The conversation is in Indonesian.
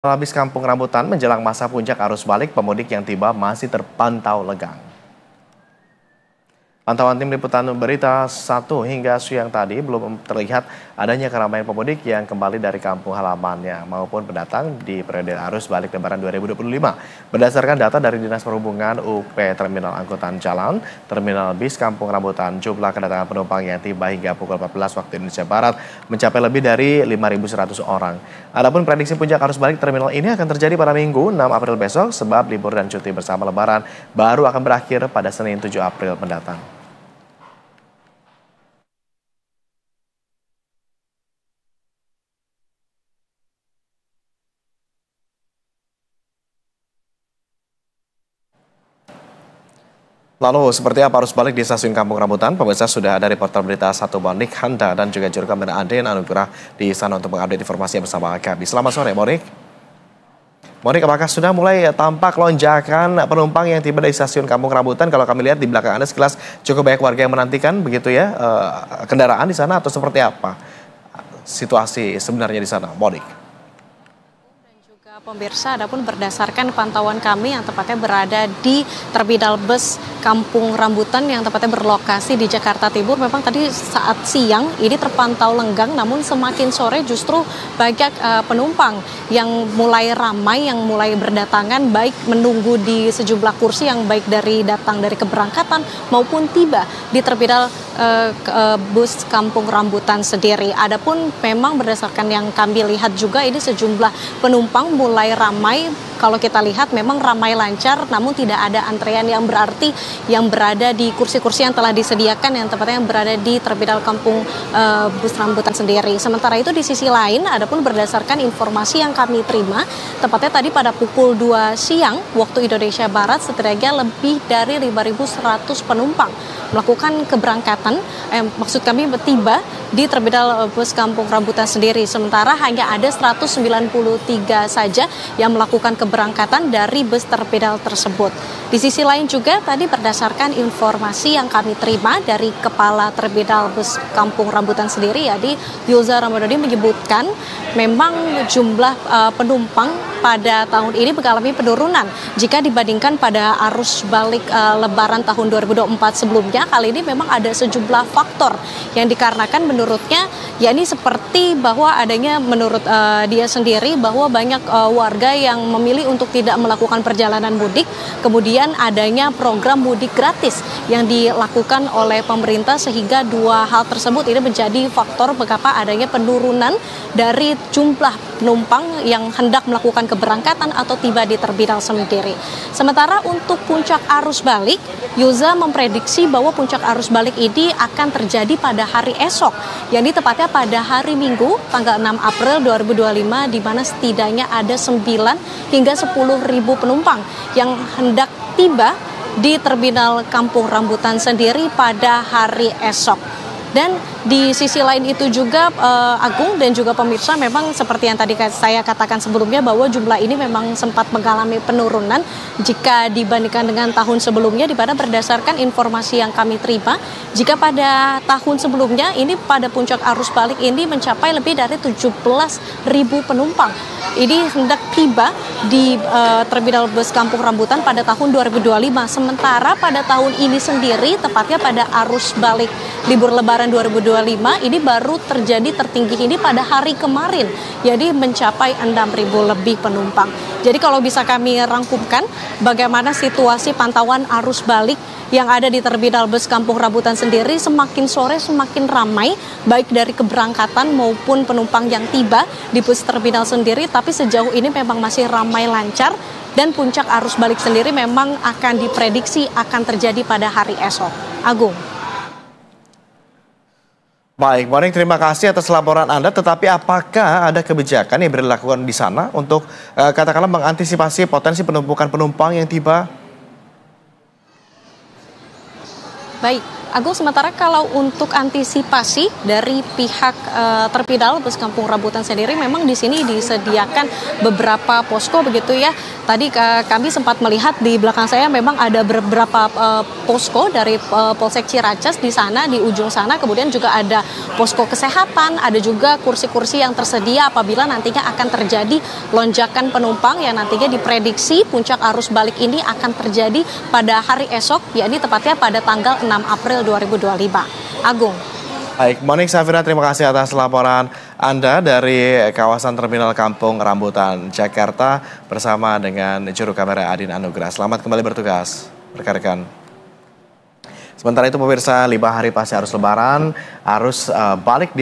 Habis Kampung Rambutan menjelang masa puncak arus balik, pemudik yang tiba masih terpantau lengang. Pantauan tim liputan berita 1 hingga siang tadi belum terlihat adanya keramaian pemudik yang kembali dari kampung halamannya maupun pendatang di periode arus balik Lebaran 2025. Berdasarkan data dari Dinas Perhubungan UP Terminal Angkutan Jalan, Terminal Bis Kampung Rambutan, jumlah kedatangan penumpang yang tiba hingga pukul 14 waktu Indonesia Barat mencapai lebih dari 5.100 orang. Adapun prediksi puncak arus balik terminal ini akan terjadi pada Minggu 6 April besok sebab libur dan cuti bersama Lebaran baru akan berakhir pada Senin 7 April mendatang. Lalu seperti apa arus balik di stasiun Kampung Rambutan? Pemirsa, sudah ada reporter berita 1 Monik Handa dan juga juru kamera Aden Anugrah di sana untuk mengupdate informasi bersama kami. Selamat sore Monik. Monik, apakah sudah mulai tampak lonjakan penumpang yang tiba di stasiun Kampung Rambutan? Kalau kami lihat di belakang Anda sekilas cukup banyak warga yang menantikan begitu ya kendaraan di sana, atau seperti apa situasi sebenarnya di sana, Monik? Pemirsa, adapun berdasarkan pantauan kami yang tepatnya berada di terminal bus Kampung Rambutan yang tepatnya berlokasi di Jakarta Timur, memang tadi saat siang ini terpantau lenggang, namun semakin sore justru banyak penumpang yang mulai ramai, yang mulai berdatangan, baik menunggu di sejumlah kursi yang baik datang dari keberangkatan maupun tiba di terminal bus Kampung Rambutan sendiri. Adapun memang berdasarkan yang kami lihat juga ini sejumlah penumpang mulai ramai. Kalau kita lihat memang ramai lancar, namun tidak ada antrean yang berarti yang berada di kursi-kursi yang telah disediakan yang tepatnya yang berada di terminal Kampung Bus Rambutan sendiri. Sementara itu di sisi lain, adapun berdasarkan informasi yang kami terima, tepatnya tadi pada pukul 2 siang waktu Indonesia Barat, setidaknya lebih dari 5.100 penumpang melakukan keberangkatan, maksud kami tiba di terminal bus Kampung Rambutan sendiri. Sementara hanya ada 193 saja yang melakukan keberangkatan dari bus terminal tersebut. Di sisi lain juga tadi berdasarkan informasi yang kami terima dari Kepala Terminal Bus Kampung Rambutan sendiri, yaitu Yulza Ramadhani, menyebutkan memang jumlah penumpang pada tahun ini mengalami penurunan jika dibandingkan pada arus balik Lebaran tahun 2024 sebelumnya. Kali ini memang ada sejumlah faktor yang dikarenakan menurutnya, yakni seperti bahwa adanya menurut dia sendiri bahwa banyak warga yang memilih untuk tidak melakukan perjalanan mudik, kemudian adanya program mudik gratis yang dilakukan oleh pemerintah, sehingga dua hal tersebut ini menjadi faktor mengapa adanya penurunan dari jumlah penumpang yang hendak melakukan keberangkatan atau tiba di terminal sendiri. Sementara untuk puncak arus balik, Yuza memprediksi bahwa puncak arus balik ini akan terjadi pada hari esok, yakni tepatnya pada hari Minggu tanggal 6 April 2025, di mana setidaknya ada 9 hingga 10.000 penumpang yang hendak tiba di terminal Kampung Rambutan sendiri pada hari esok. Dan di sisi lain itu juga Agung dan juga pemirsa, memang seperti yang tadi saya katakan sebelumnya bahwa jumlah ini memang sempat mengalami penurunan jika dibandingkan dengan tahun sebelumnya, di mana berdasarkan informasi yang kami terima, jika pada tahun sebelumnya ini pada puncak arus balik ini mencapai lebih dari 17.000 penumpang. Ini hendak tiba di terminal bus Kampung Rambutan pada tahun 2025. Sementara pada tahun ini sendiri, tepatnya pada arus balik libur Lebaran 2025, ini baru terjadi tertinggi ini pada hari kemarin, jadi mencapai 6.000 lebih penumpang. Jadi kalau bisa kami rangkumkan bagaimana situasi pantauan arus balik yang ada di terminal bus Kampung Rambutan sendiri, semakin sore semakin ramai, baik dari keberangkatan maupun penumpang yang tiba di bus terminal sendiri, tapi sejauh ini memang masih ramai lancar, dan puncak arus balik sendiri memang akan diprediksi akan terjadi pada hari esok. Agung. Baik, Monik, terima kasih atas laporan Anda. Tetapi apakah ada kebijakan yang dilakukan di sana untuk katakanlah mengantisipasi potensi penumpukan penumpang yang tiba? Baik, Agung, sementara kalau untuk antisipasi dari pihak terminal bus Kampung Rambutan sendiri, memang di sini disediakan beberapa posko begitu ya, tadi kami sempat melihat di belakang saya memang ada beberapa posko dari Polsek Ciracas di sana, di ujung sana. Kemudian juga ada posko kesehatan, ada juga kursi-kursi yang tersedia apabila nantinya akan terjadi lonjakan penumpang yang nantinya diprediksi puncak arus balik ini akan terjadi pada hari esok, yakni tepatnya pada tanggal 6 April 2025. Agung. Baik, Monik Safira, terima kasih atas laporan Anda dari kawasan Terminal Kampung Rambutan, Jakarta bersama dengan juru kamera Adin Anugrah. Selamat kembali bertugas, rekan-rekan. Sementara itu pemirsa, 5 hari pasca arus lebaran, arus balik di